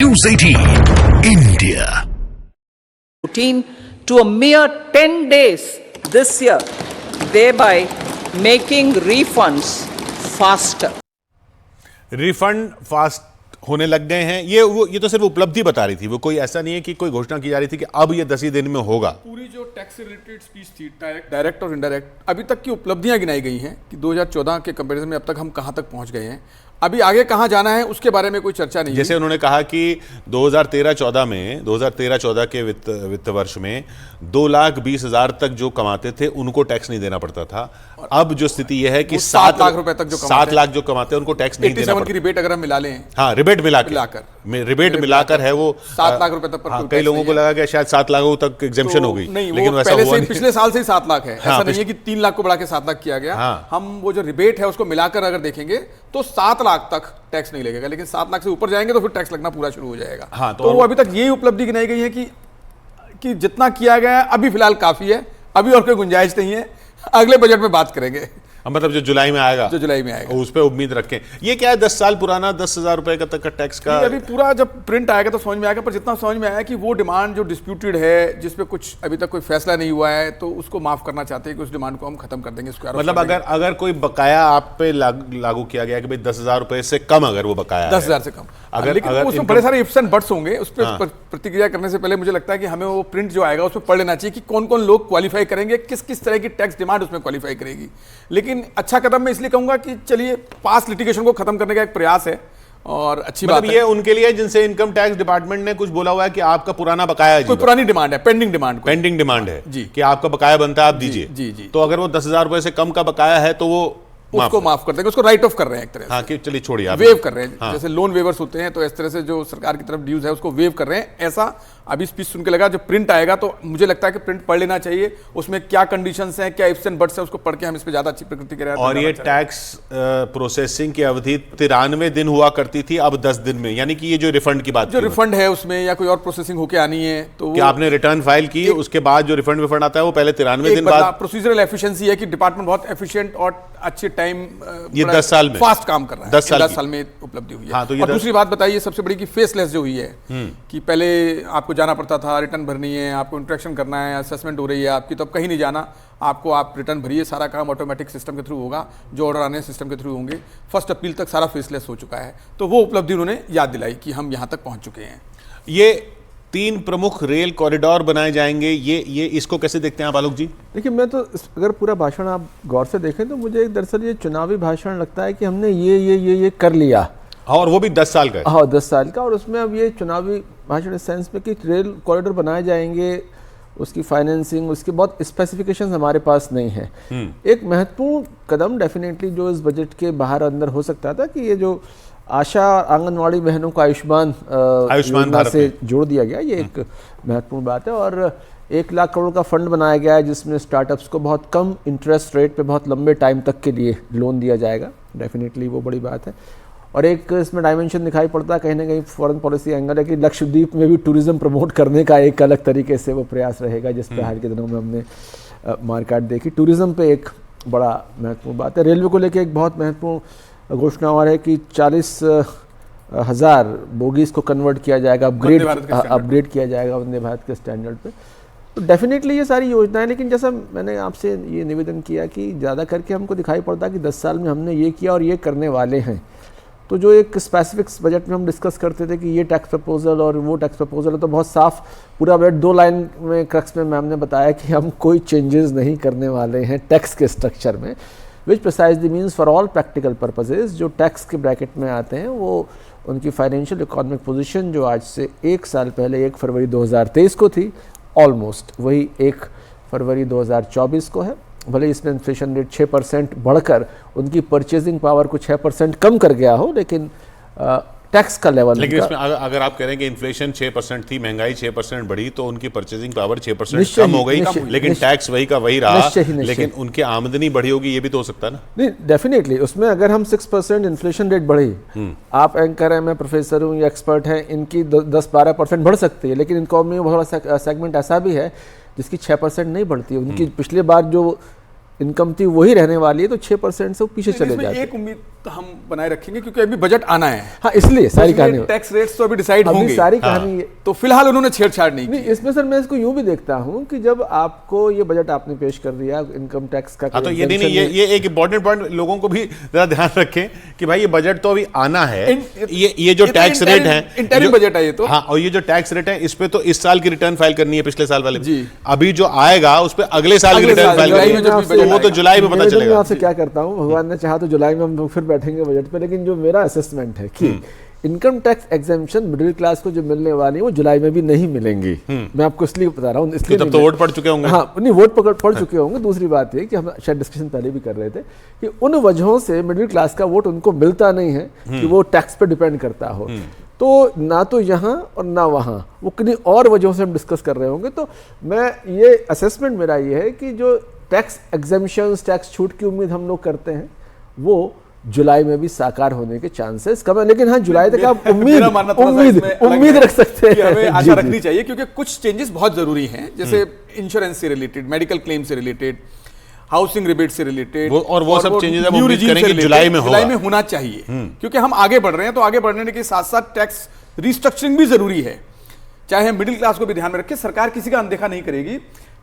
News 18 India. routine to a mere 10 days this year, thereby making refunds faster. Refund fast होने लग गए हैं। ये तो सिर्फ उपलब्धि बता रही थी, वो कोई ऐसा नहीं है कि कोई घोषणा की जा रही थी कि अब ये 10 ही दिन में होगा। पूरी जो टैक्स रिलेटेड स्पीच थी, डायरेक्ट और इनडायरेक्ट, अभी तक की उपलब्धियां गिनाई गई हैं कि 2014 के कंपैरिजन में अब तक हम कहां तक पहुंच गए हैं। अभी आगे कहां जाना है उसके बारे में कोई चर्चा नहीं। जैसे उन्होंने कहा कि 2013-14 के वित्त वर्ष में 2,20,000 तक जो कमाते थे उनको टैक्स नहीं देना पड़ता था। अब जो स्थिति यह है कि 7 लाख रुपए तक जो 7 लाख जो कमाते हैं उनको टैक्स नहीं देना पड़ता। की रिबेट अगर हम मिला लें, हाँ, रिबेट मिलाकर है वो 7 लाख रुपए तक पर। हाँ, कई लोगों को लगा कि शायद 7 लाखों तक एग्जेम्पशन हो गई, लेकिन वो पहले से पिछले साल से ही 7 लाख है। ऐसा नहीं है कि 3 लाख को बढ़ा के 7 लाख किया गया। हम वो जो रिबेट है उसको मिलाकर अगर देखेंगे तो 7 लाख तक टैक्स नहीं लगेगा, लेकिन 7 लाख से ऊपर जाएंगे तो फिर टैक्स लगना पूरा शुरू हो जाएगा। हाँ, तो वो अभी तक यही उपलब्धि गिनाई गई है कि जितना किया गया है अभी फिलहाल काफी है, अभी और कोई गुंजाइश नहीं है। अगले बजट में बात करेंगे, मतलब जो जुलाई में आएगा उस पर उम्मीद रखें। ये क्या है, 10 साल पुराना 10,000 रुपए का तक का टैक्स का अभी पूरा जब प्रिंट आएगा तो समझ में आएगा। पर जितना समझ में आया कि वो डिमांड जो डिस्प्यूटेड है, जिसपे कुछ अभी तक कोई फैसला नहीं हुआ है, तो उसको माफ करना चाहते हैं कि उस डिमांड को हम खत्म कर देंगे। मतलब अगर कोई बकाया आप पे लागू किया गया कि भाई 10,000 रुपए से कम, अगर वो बकाया 10,000 से कम, लेकिन उसमें बड़े सारे इफ्स एंड बट्स होंगे। उस पर प्रतिक्रिया करने से पहले मुझे लगता है कि हमें वो प्रिंट जो आएगा उसमें पढ़ लेना चाहिए कि कौन कौन लोग क्वालिफाई करेंगे, किस किस तरह की टैक्स डिमांड उसमें क्वालिफाई करेगी। लेकिन अच्छा कदम मैं इसलिए कहूंगा कि चलिए पास लिटिगेशन को खत्म करने का एक प्रयास है और अच्छी बात है। ये उनके लिए जिनसे इनकम टैक्स डिपार्टमेंट ने कुछ बोला हुआ है कि आपका पुराना बकाया है, कोई पुरानी डिमांड है, पेंडिंग डिमांड है जी, कि आपका बकाया बनता है, आप दीजिए। जी। तो अगर वो 10,000 रुपए से कम का बकाया है तो वो उसको माफ कर देंगे, उसको राइट ऑफ कर रहे हैं एक तरह से। हाँ, कि चलिए छोड़िए, वेव कर रहे हैं। जैसे लोन वेवर्स होते हैं तो इस तरह से जो सरकार की तरफ ड्यूज है उसको वेव कर रहे हैं। ऐसा अभी स्पीच सुन के लगा। जो प्रिंट आएगा तो मुझे लगता है कि प्रिंट पढ़ लेना चाहिए, उसमें क्या कंडीशंस हैं, क्या इफ्स एंड बट्स हैं, उसको पढ़ के हम इस पे ज्यादा अच्छी प्रकृति के। और ये टैक्स प्रोसेसिंग की अवधि 93 दिन हुआ करती थी, अब 10 दिन में। यानी कि ये जो रिफंड की बात, जो रिफंड है उसमें या कोई और प्रोसेसिंग होके आनी है तो क्या आपने रिटर्न फाइल की, उसके बाद जो रिफंड आता है वो पहले 93 दिन बाद। प्रोसीजरल एफिशिएंसी है कि डिपार्टमेंट बहुत एफिशिएंट और अच्छे टाइम, ये 10 साल में फास्ट काम कर रहा है। 10 साल में उपलब्धि हुई है। हाँ, तो और दूसरी बात बताइए सबसे बड़ी कि फेसलेस जो हुई है, कि पहले आपको जाना पड़ता था, रिटर्न भरनी है, आपको इंट्रैक्शन करना है, असेसमेंट हो रही है आपकी, तो अब कहीं नहीं जाना, आप रिटर्न भरिए, सारा काम ऑटोमेटिक सिस्टम के थ्रू होगा, जो ऑर्डर आने सिस्टम के थ्रू होंगे। फर्स्ट अपील तक सारा फेसलेस हो चुका है, तो वो उपलब्धि उन्होंने याद दिलाई कि हम यहाँ तक पहुँच चुके हैं। ये 3 प्रमुख रेल कॉरिडोर बनाए जाएंगे, ये इसको कैसे देखते हैं आप आलोक जी? देखिए, मैं तो अगर पूरा भाषण आप गौर से देखें तो मुझे दरअसल ये चुनावी भाषण लगता है कि हमने ये कर लिया। और वो भी 10 साल का है। हाँ, 10 साल का। और उसमें अब ये चुनावी भाषण इस सेंस में कि रेल कॉरिडोर बनाए जाएंगे, उसकी फाइनेंसिंग, उसके बहुत स्पेसिफिकेशंस हमारे पास नहीं है। एक महत्वपूर्ण कदम डेफिनेटली जो इस बजट के बाहर अंदर हो सकता था कि ये जो आशा आंगनवाड़ी बहनों को आयुष्मान भारत से जोड़ दिया गया, ये एक महत्वपूर्ण बात है। और 1 लाख करोड़ का फंड बनाया गया है जिसमें स्टार्टअप्स को बहुत कम इंटरेस्ट रेट पे बहुत लंबे टाइम तक के लिए लोन दिया जाएगा। डेफिनेटली वो बड़ी बात है। और एक इसमें डायमेंशन दिखाई पड़ता है कहीं ना कहीं फॉरेन पॉलिसी एंगल है कि लक्षद्वीप में भी टूरिज्म प्रमोट करने का एक अलग तरीके से वो प्रयास रहेगा, जिस पर हाल के दिनों में हमने मार्केट देखी। टूरिज्म पे एक बड़ा महत्वपूर्ण बात है। रेलवे को लेकर एक बहुत महत्वपूर्ण घोषणा और है कि 40,000 बोगीज को कन्वर्ट किया जाएगा, अपग्रेड किया जाएगा वंदे भारत के स्टैंडर्ड पे। तो डेफिनेटली ये सारी योजनाएं, लेकिन जैसा मैंने आपसे ये निवेदन किया कि ज़्यादा करके हमको दिखाई पड़ता है कि 10 साल में हमने ये किया और ये करने वाले हैं। तो जो एक स्पेसिफिक्स बजट में हम डिस्कस करते थे कि ये टैक्स प्रपोजल और वो टैक्स प्रपोजल है, तो बहुत साफ पूरा बजट 2 लाइन में क्रक्स में मैम ने बताया कि हम कोई चेंजेस नहीं करने वाले हैं टैक्स के स्ट्रक्चर में, which precisely means for all practical purposes जो टैक्स के ब्रैकेट में आते हैं वो उनकी फाइनेंशियल इकोनॉमिक पोजीशन जो आज से 1 साल पहले 1 फरवरी 2023 को थी, ऑलमोस्ट वही 1 फरवरी 2024 को है। भले इसमें इन्फ्लेशन रेट 6% बढ़कर उनकी परचेजिंग पावर को 6% कम कर गया हो, लेकिन टैक्स का लेवल, लेकिन इसमें अगर आप कह रहे हैं कि इन्फ्लेशन 6% थी, महंगाई 6% बढ़ी, तो उनकी परचेजिंग पावर 6% कम हो गई, लेकिन टैक्स वही का वही रहा, लेकिन उनकी आमदनी बढ़ी होगी, ये भी तो हो सकता है ना? नहीं, डेफिनेटली उसमें अगर हम 6% इन्फ्लेशन रेट बढ़ी, आप एंकर हैं, मैं प्रोफेसर हूँ या एक्सपर्ट हैं, इनकी 10-12% बढ़ सकती है, लेकिन इकोनॉमी में थोड़ा सेगमेंट ऐसा भी है जिसकी 6% नहीं बढ़ती है। उनकी पिछले बार जो इनकम थी वही रहने वाली है, तो 6% से वो पीछे चले जाते हैं। एक उम्मीद हम बनाए रखेंगे क्योंकि अभी बजट आना है। हाँ, इसलिए सारी कहानी टैक्स रेट्स तो अभी डिसाइड होंगे, सारी कहानी तो फिलहाल उन्होंने छेड़छाड़ नहीं की। इसमें सर मैं इसको यूं भी देखता हूं कि जब आपको ये बजट आपने पेश कर दिया इनकम टैक्स का, तो ये नहीं, ये एक इंपॉर्टेंट पॉइंट लोगों को भी जरा ध्यान रखें कि भाई ये बजट तो अभी आना है, ये जो टैक्स रेट है, इंटरिम बजट है ये तो। हाँ, और ये जो टैक्स रेट है इस पे तो इस साल की रिटर्न फाइल करनी है, पिछले साल वाले जी। अभी जो आएगा उस पे अगले साल की रिटर्न फाइल करनी है, वो तो जुलाई में पता चलेगा। आपसे क्या करता हूँ, भगवान ने चाहा तो जुलाई में हम फिर बैठेंगे बजट पे, लेकिन जो मेरा असेसमेंट है कि income tax exemption middle class को जो मिलने वाली है वो जुलाई में भी नहीं मिलेंगी। मैं आपको इसलिए बता रहा हूँ, इसलिए तब तो वोट पड़ चुके होंगे। हाँ, नहीं, वोट पड़ चुके होंगे। दूसरी बात ये कि हम शायद डिस्कशन पहले भी कर रहे थे कि उन वजहों से मिडिल क्लास का वोट उनको मिलता नहीं है कि वो टैक्स पे डिपेंड करता हो, तो ना तो यहाँ और ना वहाँ, वो किन्हीं और वजहों से हम डिस्कस कर रहे होंगे। तो मैं ये असेसमेंट मेरा ये है कि जो टैक्स एग्जेम्पशंस, टैक्स छूट की उम्मीद हम लोग करते हैं वो जुलाई में भी साकार होने के चांसेस कम है। लेकिन हाँ, जुलाई तक आप उम्मीद रख सकते हैं, हमें आशा रखनी चाहिए, क्योंकि कुछ चेंजेस बहुत जरूरी हैं, जैसे इंश्योरेंस से रिलेटेड, मेडिकल क्लेम से रिलेटेड, हाउसिंग रिबेट से रिलेटेड, और वो सब चेंजेस हम उम्मीद करेंगे जुलाई में होना चाहिए, क्योंकि हम आगे बढ़ रहे हैं। तो आगे बढ़ने के साथ साथ टैक्स रिस्ट्रक्चरिंग भी जरूरी है, चाहे हम मिडिल क्लास को भी ध्यान में रखें। सरकार किसी का अनदेखा नहीं करेगी,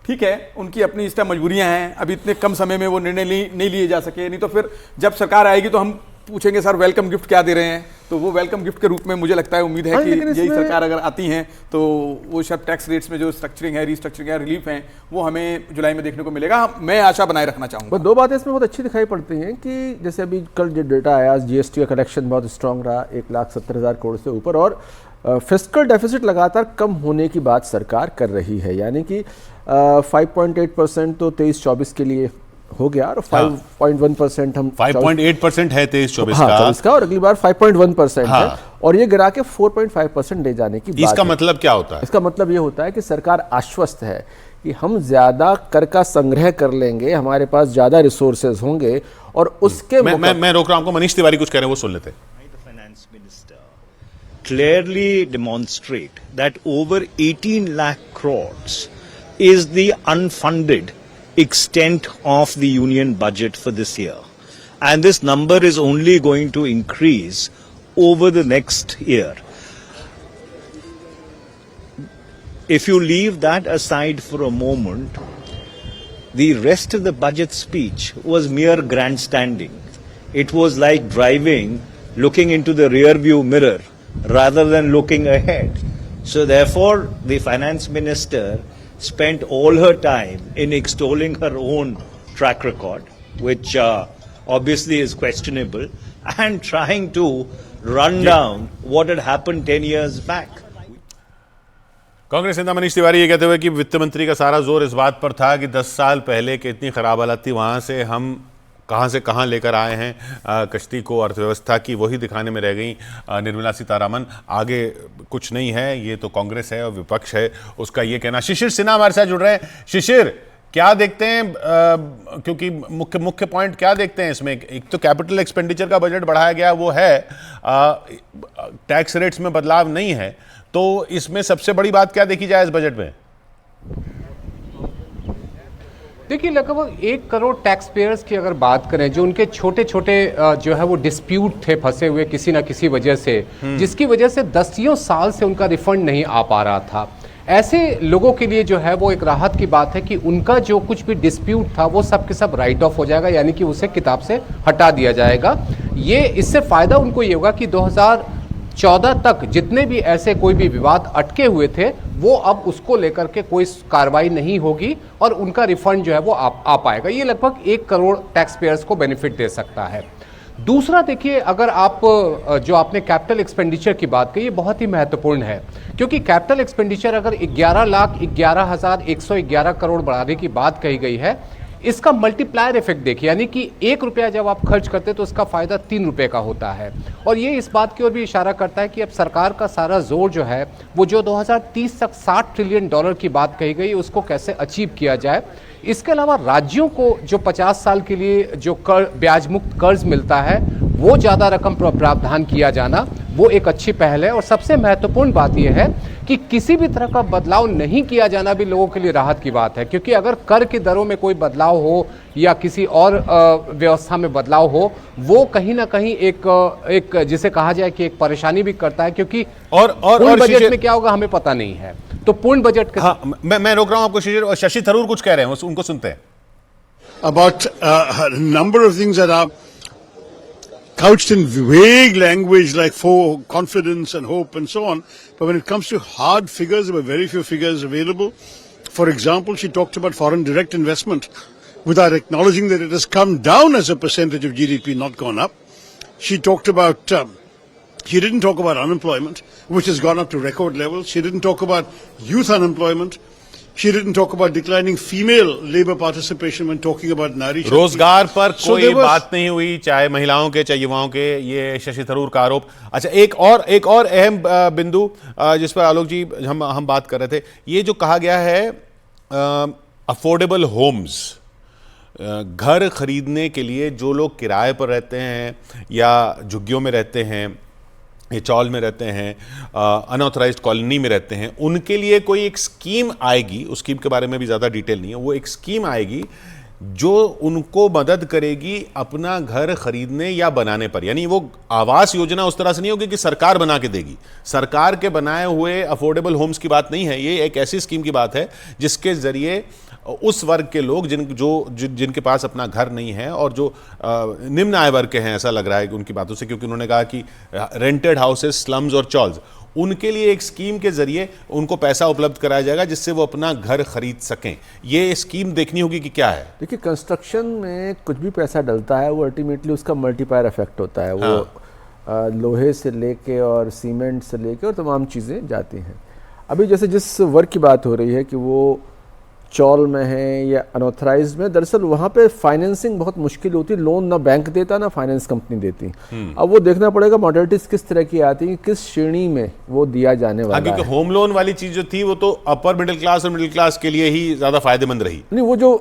ठीक है, उनकी अपनी इस टाइम मजबूरियां हैं, अभी इतने कम समय में वो निर्णय नहीं लिए जा सके, नहीं तो फिर जब सरकार आएगी तो हम पूछेंगे सर वेलकम गिफ्ट क्या दे रहे हैं, तो वो वेलकम गिफ्ट के रूप में मुझे लगता है, उम्मीद है कि यही सरकार अगर आती हैं तो वो सब टैक्स रेट्स में जो स्ट्रक्चरिंग है, रीस्ट्रक्चरिंग है, रिलीफ है, वो हमें जुलाई में देखने को मिलेगा। मैं आशा बनाए रखना चाहूँगा। दो बातें इसमें बहुत अच्छी दिखाई पड़ती हैं कि जैसे अभी कल जो डेटा आया, जीएसटी का कलेक्शन बहुत स्ट्रॉन्ग रहा, 1,70,000 करोड़ से ऊपर, और फिस्कल डेफिसिट लगातार कम होने की बात सरकार कर रही है, यानी कि 5.8% तो 23-24 के लिए हो गया, और 5.1% हम 5.8% है 23-24 का, और अगली बार 5.1% है, और ये गिरा के 4.5% ले जाने की बात। इसका मतलब क्या होता है? इसका मतलब ये होता है कि सरकार आश्वस्त है कि हम ज्यादा कर का संग्रह कर लेंगे, हमारे पास ज्यादा रिसोर्सेज होंगे, और उसके मैं रोक रहा हूं, मनीष तिवारी कुछ कह रहे हैं, वो सुन लेते हैं। Clearly demonstrate that over 18 lakh crores is the unfunded extent of the union budget for this year, and this number is only going to increase over the next year. If you leave that aside for a moment, the rest of the budget speech was mere grandstanding. It was like driving, looking into the rear view mirror rather than looking ahead. So therefore, the finance minister spent all her time in extolling her own track record, which obviously is questionable, and trying to run down what had happened 10 years back. Congress नेता मनीष तिवारी ये कहते हुए कि वित्त मंत्री का सारा जोर इस बात पर था कि 10 साल पहले की इतनी खराब हालत थी, वहां से हम कहां से कहां लेकर आए हैं कश्ती को, अर्थव्यवस्था की, वही दिखाने में रह गई निर्मला सीतारामन। आगे कुछ नहीं है, ये तो कांग्रेस है और विपक्ष है, उसका ये कहना। शिशिर सिन्हा हमारे साथ जुड़ रहे हैं। शिशिर, क्या देखते हैं, क्योंकि मुख्य पॉइंट क्या देखते हैं इसमें? एक तो कैपिटल एक्सपेंडिचर का बजट बढ़ाया गया, वो है, टैक्स रेट्स में बदलाव नहीं है, तो इसमें सबसे बड़ी बात क्या देखी जाए इस बजट में? देखिए, लगभग 1 करोड़ टैक्स पेयर्स की अगर बात करें, जो उनके छोटे छोटे जो है वो डिस्प्यूट थे फंसे हुए किसी ना किसी वजह से, जिसकी वजह से 10 साल से उनका रिफंड नहीं आ पा रहा था, ऐसे लोगों के लिए जो है वो एक राहत की बात है कि उनका जो कुछ भी डिस्प्यूट था वो सब के सब राइट ऑफ हो जाएगा, यानी कि उसे किताब से हटा दिया जाएगा। ये इससे फ़ायदा उनको ये होगा कि 2014 तक जितने भी ऐसे कोई भी विवाद अटके हुए थे, वो अब उसको लेकर के कोई कार्रवाई नहीं होगी और उनका रिफंड जो है वो आ पाएगा। ये लगभग 1 करोड़ टैक्स पेयर्स को बेनिफिट दे सकता है। दूसरा, देखिए, अगर आप जो आपने कैपिटल एक्सपेंडिचर की बात की, ये बहुत ही महत्वपूर्ण है, क्योंकि कैपिटल एक्सपेंडिचर अगर 11,11,111 करोड़ बढ़ाने की बात कही गई है, इसका मल्टीप्लायर इफेक्ट देखिए, यानी कि 1 रुपया जब आप खर्च करते हैं तो इसका फायदा 3 रुपये का होता है। और ये इस बात की ओर भी इशारा करता है कि अब सरकार का सारा जोर जो है वो जो 2030 तक $60 ट्रिलियन की बात कही गई, उसको कैसे अचीव किया जाए। इसके अलावा राज्यों को जो 50 साल के लिए जो ब्याज मुक्त कर्ज मिलता है, वो ज़्यादा रकम प्रावधान किया जाना, वो एक अच्छी पहल है। और सबसे महत्वपूर्ण बात यह है कि किसी भी तरह का बदलाव नहीं किया जाना भी लोगों के लिए राहत की बात है, क्योंकि अगर कर की दरों में कोई बदलाव हो या किसी और व्यवस्था में बदलाव हो, वो कहीं ना कहीं एक जिसे कहा जाए कि एक परेशानी भी करता है, क्योंकि पूर्ण बजट में क्या होगा हमें पता नहीं है। तो पूर्ण बजट हाँ, मैं रोक रहा हूं आपको शिशिर, और शशि थरूर कुछ कह रहे हैं, उनको सुनते हैं। About a number of things that are couched in vague language like for confidence and hope and so on. But when it comes to hard figures, there were very few figures available. For example, she talked about foreign direct investment without acknowledging that it has come down as a percentage of GDP, not gone up. She talked about, she didn't talk about unemployment, which has gone up to record levels. She didn't talk about youth unemployment. She didn't talk about declining female labor participation when talking about Nari Shakti. रोजगार पर कोई there was- बात नहीं हुई, चाहे महिलाओं के चाहे युवाओं के, ये शशि थरूर का आरोप। अच्छा, एक और अहम बिंदु जिस पर आलोक जी हम बात कर रहे थे, ये जो कहा गया है अफोर्डेबल होम्स, घर खरीदने के लिए जो लोग किराए पर रहते हैं या झुग्गियों में रहते हैं, ये चौल में रहते हैं, अनऑथराइज्ड कॉलोनी में रहते हैं, उनके लिए कोई एक स्कीम आएगी, उस स्कीम के बारे में भी ज़्यादा डिटेल नहीं है, वो एक स्कीम आएगी जो उनको मदद करेगी अपना घर खरीदने या बनाने पर। यानी वो आवास योजना उस तरह से नहीं होगी कि सरकार बना के देगी, सरकार के बनाए हुए अफोर्डेबल होम्स की बात नहीं है, ये एक ऐसी स्कीम की बात है जिसके ज़रिए उस वर्ग के लोग जिनके पास अपना घर नहीं है और जो निम्न आय वर्ग के हैं, ऐसा लग रहा है कि उनकी बातों से, क्योंकि उन्होंने कहा कि रेंटेड हाउसेस, स्लम्स और चॉल्स, उनके लिए एक स्कीम के जरिए उनको पैसा उपलब्ध कराया जाएगा जिससे वो अपना घर खरीद सकें। ये स्कीम देखनी होगी कि क्या है। देखिए, कंस्ट्रक्शन में कुछ भी पैसा डलता है वो अल्टीमेटली उसका मल्टीप्लायर इफेक्ट होता है। हाँ। वो लोहे से लेके और सीमेंट से लेके और तमाम चीज़ें जाती हैं। अभी जैसे जिस वर्ग की बात हो रही है कि वो चौल में है या अनऑथराइज्ड में, दरअसल वहाँ पे फाइनेंसिंग बहुत मुश्किल होती है, लोन ना बैंक देता ना फाइनेंस कंपनी देती। अब वो देखना पड़ेगा मॉडलिटीज किस तरह की आती है, किस श्रेणी में वो दिया जाने वाला है। क्योंकि होम लोन वाली चीज जो थी वो तो अपर मिडिल क्लास और मिडिल क्लास के लिए ही ज्यादा फायदेमंद रही। नहीं, वो जो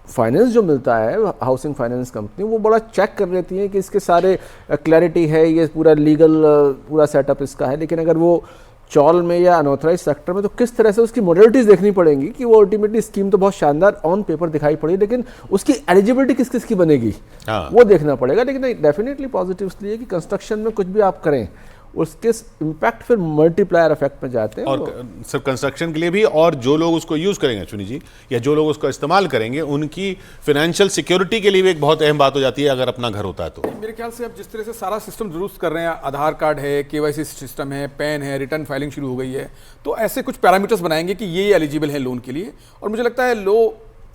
फाइनेंस जो मिलता है हाउसिंग फाइनेंस कंपनी, वो बड़ा चेक कर लेती है कि इसके सारे क्लैरिटी है, ये पूरा लीगल पूरा सेटअप इसका है। लेकिन अगर वो चौल में या अनऑथराइज सेक्टर में, तो किस तरह से उसकी मॉडलिटीज देखनी पड़ेंगी कि वो अल्टीमेटली स्कीम तो बहुत शानदार ऑन पेपर दिखाई पड़ी, लेकिन उसकी एलिजिबिलिटी किस किस की बनेगी, हाँ। वो देखना पड़ेगा। लेकिन डेफिनेटली पॉजिटिव इसलिए कि कंस्ट्रक्शन में कुछ भी आप करें उसके इम्पैक्ट फिर मल्टीप्लायर इफेक्ट में जाते हैं। और सिर्फ कंस्ट्रक्शन के लिए भी, और जो लोग उसको यूज करेंगे चुनी जी, या जो लोग उसको इस्तेमाल करेंगे, उनकी फाइनेंशियल सिक्योरिटी के लिए भी एक बहुत अहम बात हो जाती है अगर अपना घर होता है तो। मेरे ख्याल से अब जिस तरह से सारा सिस्टम दुरुस्त कर रहे हैं, आधार कार्ड है, केवाईसी सिस्टम है, पैन है, रिटर्न फाइलिंग शुरू हो गई है, तो ऐसे कुछ पैरामीटर्स बनाएंगे कि ये एलिजिबल है लोन के लिए। और मुझे लगता है लो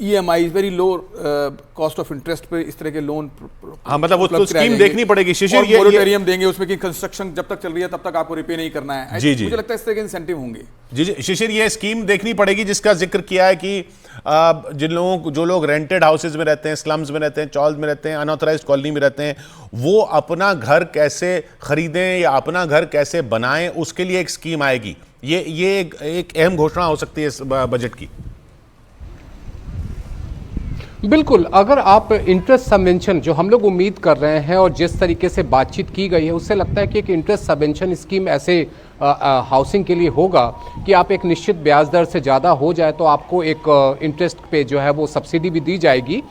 EMI, very low cost of interest पे इस तरह के लोन, हाँ, मतलब वो तो स्कीम देखनी पड़ेगी। शिशिर, ये मोरेटोरियम देंगे उसमें कि कंस्ट्रक्शन जब तक चल रही है तब तक आपको रिपे नहीं करना है। जी, जी। मुझे लगता है इस तरह के इंसेंटिव होंगे। जी जी शिशिर, ये स्कीम देखनी पड़ेगी जिसका जिक्र किया है कि जो लोग रेंटेड हाउसेज में रहते हैं, स्लम्स में रहते हैं, चॉल्स में रहते हैं, अनऑथराइज्ड कॉलोनी में रहते हैं, वो अपना घर कैसे खरीदें या अपना घर कैसे बनाएं, उसके लिए एक स्कीम आएगी। ये एक अहम घोषणा हो सकती है इस बजट की। बिल्कुल, अगर आप इंटरेस्ट सबवेंशन जो हम लोग उम्मीद कर रहे हैं और जिस तरीके से बातचीत की गई है, उससे लगता है कि एक इंटरेस्ट सबवेंशन स्कीम ऐसे हाउसिंग के लिए होगा कि आप एक निश्चित ब्याज दर से ज़्यादा हो जाए तो आपको एक इंटरेस्ट पे जो है वो सब्सिडी भी दी जाएगी।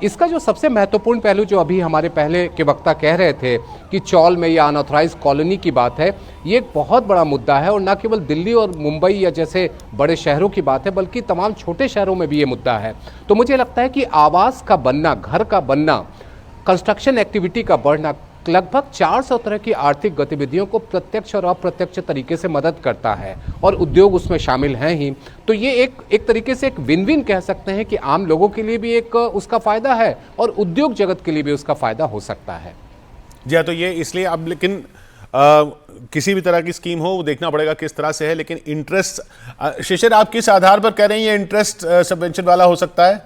इसका जो सबसे महत्वपूर्ण पहलू जो अभी हमारे पहले के वक्ता कह रहे थे कि चौल में या अनऑथराइज कॉलोनी की बात है, ये एक बहुत बड़ा मुद्दा है और न केवल दिल्ली और मुंबई या जैसे बड़े शहरों की बात है बल्कि तमाम छोटे शहरों में भी ये मुद्दा है। तो मुझे लगता है कि आवास का बनना, घर का बनना, कंस्ट्रक्शन एक्टिविटी का बढ़ना लगभग 400 तरह की आर्थिक गतिविधियों को प्रत्यक्ष और अप्रत्यक्ष तरीके से मदद करता है और उद्योग उसमें शामिल हैं ही। तो ये एक तरीके से एक विन विन कह सकते हैं कि आम लोगों के लिए भी एक उसका फायदा है और उद्योग जगत के लिए भी उसका फायदा हो सकता है। जी हाँ, तो ये इसलिए अब लेकिन किसी भी तरह की स्कीम हो वो देखना पड़ेगा किस तरह से है। लेकिन इंटरेस्ट, शिशिर, आप किस आधार पर कह रहे हैं ये इंटरेस्ट सबवेंशन वाला हो सकता है?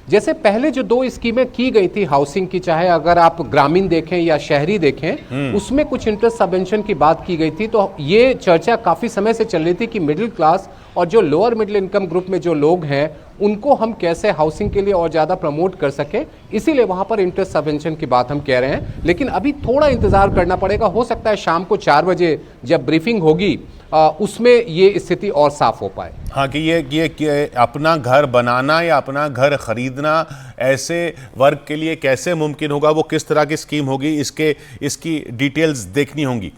जैसे पहले जो 2 स्कीमें की गई थी हाउसिंग की, चाहे अगर आप ग्रामीण देखें या शहरी देखें, उसमें कुछ इंटरेस्ट सबवेंशन की बात की गई थी। तो ये चर्चा काफी समय से चल रही थी कि मिडिल क्लास और जो लोअर मिडिल इनकम ग्रुप में जो लोग हैं उनको हम कैसे हाउसिंग के लिए और ज़्यादा प्रमोट कर सके, इसीलिए वहाँ पर इंटरेस्ट सबवेंशन की बात हम कह रहे हैं। लेकिन अभी थोड़ा इंतज़ार करना पड़ेगा, हो सकता है शाम को 4 बजे जब ब्रीफिंग होगी उसमें ये स्थिति और साफ हो पाए। हाँ कि ये अपना घर बनाना या अपना घर खरीदना ऐसे वर्ग के लिए कैसे मुमकिन होगा, वो किस तरह की स्कीम होगी, इसकी डिटेल्स देखनी होंगी।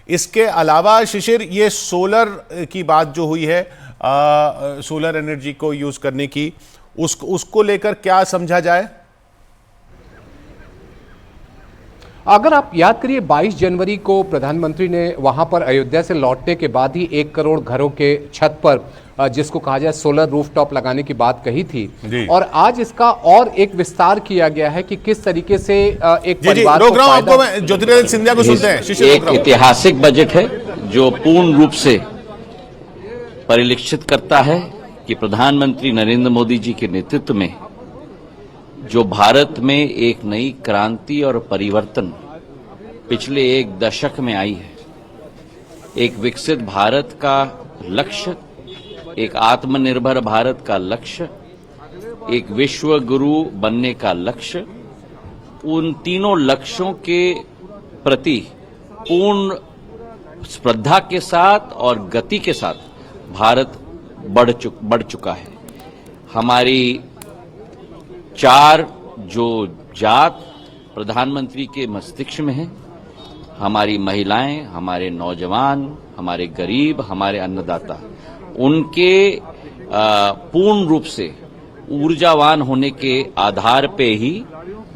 इसके अलावा शिशिर, ये सोलर की बात जो हुई है, सोलर एनर्जी को यूज करने की, उसको लेकर क्या समझा जाए? अगर आप याद करिए 22 जनवरी को प्रधानमंत्री ने वहां पर अयोध्या से लौटने के बाद ही 1 करोड़ घरों के छत पर जिसको कहा जाए सोलर रूफटॉप लगाने की बात कही थी, और आज इसका और एक विस्तार किया गया है कि किस तरीके से एक परिवार रोक रहा हूं आपको, मैं ज्योतिरादित्य सिंधिया को सुनते हैं। एक ऐतिहासिक बजट है जो पूर्ण रूप से परिलक्षित करता है कि प्रधानमंत्री नरेंद्र मोदी जी के नेतृत्व में जो भारत में एक नई क्रांति और परिवर्तन पिछले 1 दशक में आई है, एक विकसित भारत का लक्ष्य, एक आत्मनिर्भर भारत का लक्ष्य, एक विश्व गुरु बनने का लक्ष्य, उन तीनों लक्ष्यों के प्रति पूर्ण श्रद्धा के साथ और गति के साथ भारत बढ़ चुका है। हमारी 4 जो जात प्रधानमंत्री के मस्तिष्क में है, हमारी महिलाएं, हमारे नौजवान, हमारे गरीब, हमारे अन्नदाता, उनके पूर्ण रूप से ऊर्जावान होने के आधार पे ही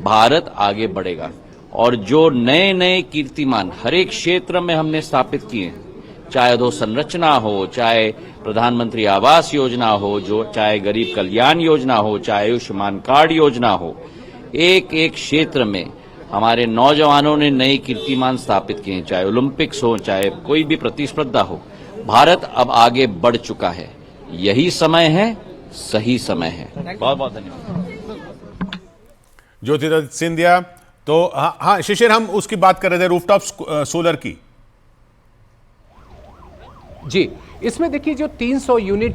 भारत आगे बढ़ेगा। और जो नए नए कीर्तिमान हर एक क्षेत्र में हमने स्थापित किए हैं, चाहे अधोसंरचना हो, चाहे प्रधानमंत्री आवास योजना हो, जो चाहे गरीब कल्याण योजना हो, चाहे आयुष्मान कार्ड योजना हो, एक एक क्षेत्र में हमारे नौजवानों ने नए कीर्तिमान स्थापित किए हैं, चाहे ओलंपिक्स हो, चाहे कोई भी प्रतिस्पर्धा हो। भारत अब आगे बढ़ चुका है, यही समय है, सही समय है। बहुत बहुत धन्यवाद। ज्योतिरादित्य सिंधिया। तो हाँ शिशिर, हम उसकी बात कर रहे थे रूफटॉप सोलर की। जी, इसमें देखिए जो 300 यूनिट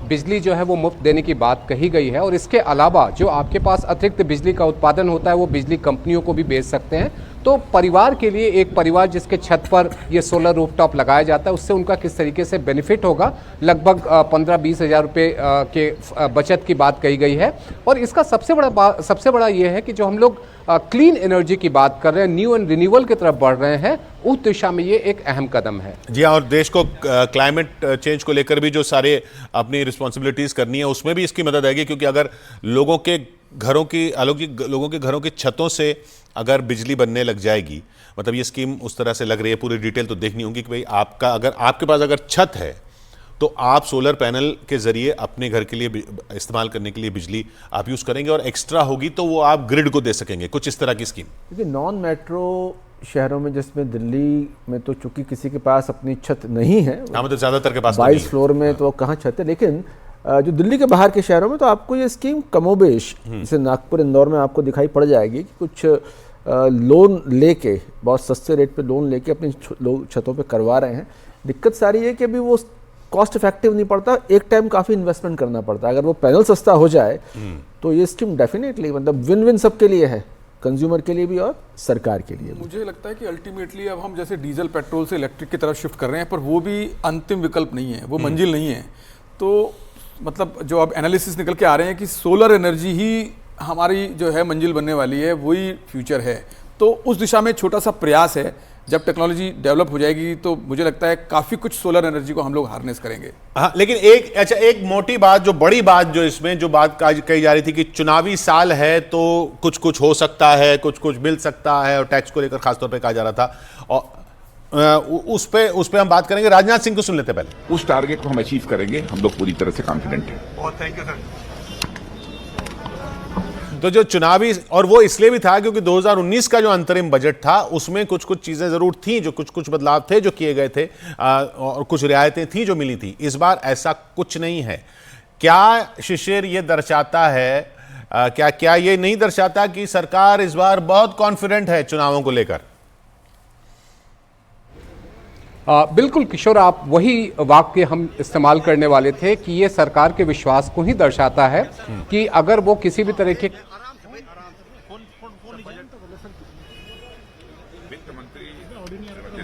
बिजली जो है वो मुफ्त देने की बात कही गई है, और इसके अलावा जो आपके पास अतिरिक्त बिजली का उत्पादन होता है वो बिजली कंपनियों को भी बेच सकते हैं। तो परिवार के लिए, एक परिवार जिसके छत पर ये सोलर रूफटॉप लगाया जाता है, उससे उनका किस तरीके से बेनिफिट होगा, लगभग 15-20 हज़ार रुपये के बचत की बात कही गई है। और इसका सबसे बड़ा ये है कि जो हम लोग क्लीन एनर्जी की बात कर रहे हैं, न्यू एंड रिन्यूअल की तरफ बढ़ रहे हैं, उस दिशा में ये एक अहम कदम है। जी हाँ, और देश को क्लाइमेट चेंज को लेकर भी जो सारे अपनी रिस्पॉन्सिबिलिटीज करनी है, उसमें भी इसकी मदद आएगी। क्योंकि अगर लोगों के घरों की छतों से अगर बिजली बनने लग जाएगी, मतलब ये स्कीम उस तरह से लग रही है, पूरी डिटेल तो देखनी होगी कि भाई आपके पास अगर छत है तो आप सोलर पैनल के जरिए अपने घर के लिए इस्तेमाल करने के लिए बिजली आप यूज करेंगे, और एक्स्ट्रा होगी तो वो आप ग्रिड को दे सकेंगे, कुछ इस तरह की स्कीम। देखिए, नॉन मेट्रो शहरों में, जिसमें दिल्ली में तो चूंकि किसी के पास अपनी छत नहीं है, मतलब ज्यादातर के पास 22 फ्लोर में तो कहाँ छत है, लेकिन जो दिल्ली के बाहर के शहरों में तो आपको ये स्कीम कमोबेश, जैसे नागपुर, इंदौर में आपको दिखाई पड़ जाएगी कि कुछ लोन लेके, बहुत सस्ते रेट पे लोन लेके अपनी लोग छतों पे करवा रहे हैं। दिक्कत सारी है कि अभी वो कॉस्ट इफेक्टिव नहीं पड़ता, एक टाइम काफ़ी इन्वेस्टमेंट करना पड़ता है। अगर वो पैनल सस्ता हो जाए तो ये स्कीम डेफिनेटली मतलब विन विन सबके लिए है, कंज्यूमर के लिए भी और सरकार के लिए भी। मुझे लगता है कि अल्टीमेटली अब हम जैसे डीजल पेट्रोल से इलेक्ट्रिक की तरफ शिफ्ट कर रहे हैं, पर वो भी अंतिम विकल्प नहीं है, वो मंजिल नहीं है। तो मतलब जो अब एनालिसिस निकल के आ रहे हैं कि सोलर एनर्जी ही हमारी जो है मंजिल बनने वाली है, वही फ्यूचर है। तो उस दिशा में छोटा सा प्रयास है। जब टेक्नोलॉजी डेवलप हो जाएगी तो मुझे लगता है काफी कुछ सोलर एनर्जी को हम लोग हार्नेस करेंगे। हाँ, लेकिन एक मोटी बात, जो बड़ी बात जो इसमें जो बात कही जा रही थी कि चुनावी साल है तो कुछ हो सकता है, कुछ मिल सकता है, और टैक्स को लेकर खासतौर पे कहा जा रहा था, और उस पे हम बात करेंगे। राजनाथ सिंह को सुन लेते पहले। उस टारगेट को हम अचीव करेंगे, हम लोग पूरी तरह से कॉन्फिडेंट हैं। बहुत थैंक यू सर। तो जो चुनावी, और वो इसलिए भी था क्योंकि 2019 का जो अंतरिम बजट था उसमें कुछ चीजें जरूर थी, जो कुछ बदलाव थे जो किए गए थे, और कुछ रियायतें थी जो मिली थी। इस बार ऐसा कुछ नहीं है। क्या शिशिर ये दर्शाता है, क्या ये नहीं दर्शाता कि सरकार इस बार बहुत कॉन्फिडेंट है चुनावों को लेकर? बिल्कुल किशोर, आप वही वाक्य हम इस्तेमाल करने वाले थे कि ये सरकार के विश्वास को ही दर्शाता है कि अगर वो किसी भी तरह के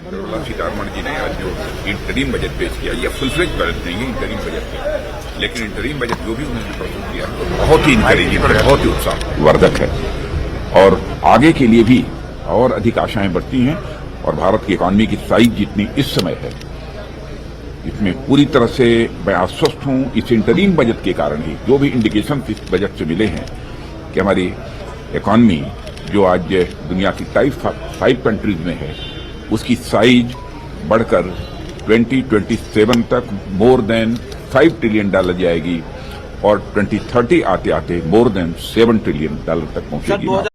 निर्मला सीतारमण जी ने आज जो इंटरिम बजट पेश किया, ये फुल फ्लेज बजट नहीं है, इंटरिम बजट है, लेकिन इंटरिम बजट जो भी उन्होंने प्रस्तुत किया बहुत ही इंकरेजिंग है, बहुत ही उत्साहवर्धक है और आगे के लिए भी और अधिक आशाएं बढ़ती हैं। और भारत की इकॉनमी की साइज जितनी इस समय है, इसमें पूरी तरह से मैं आश्वस्त हूं इस इंटरिम बजट के कारण ही, जो भी इंडिकेशन इस बजट से मिले हैं कि हमारी इकॉनमी जो आज दुनिया की टाइप 5 कंट्रीज में है, उसकी साइज बढ़कर 2027 तक मोर देन $5 ट्रिलियन जाएगी और 2030 आते आते मोर देन $7 ट्रिलियन तक पहुंचेगी।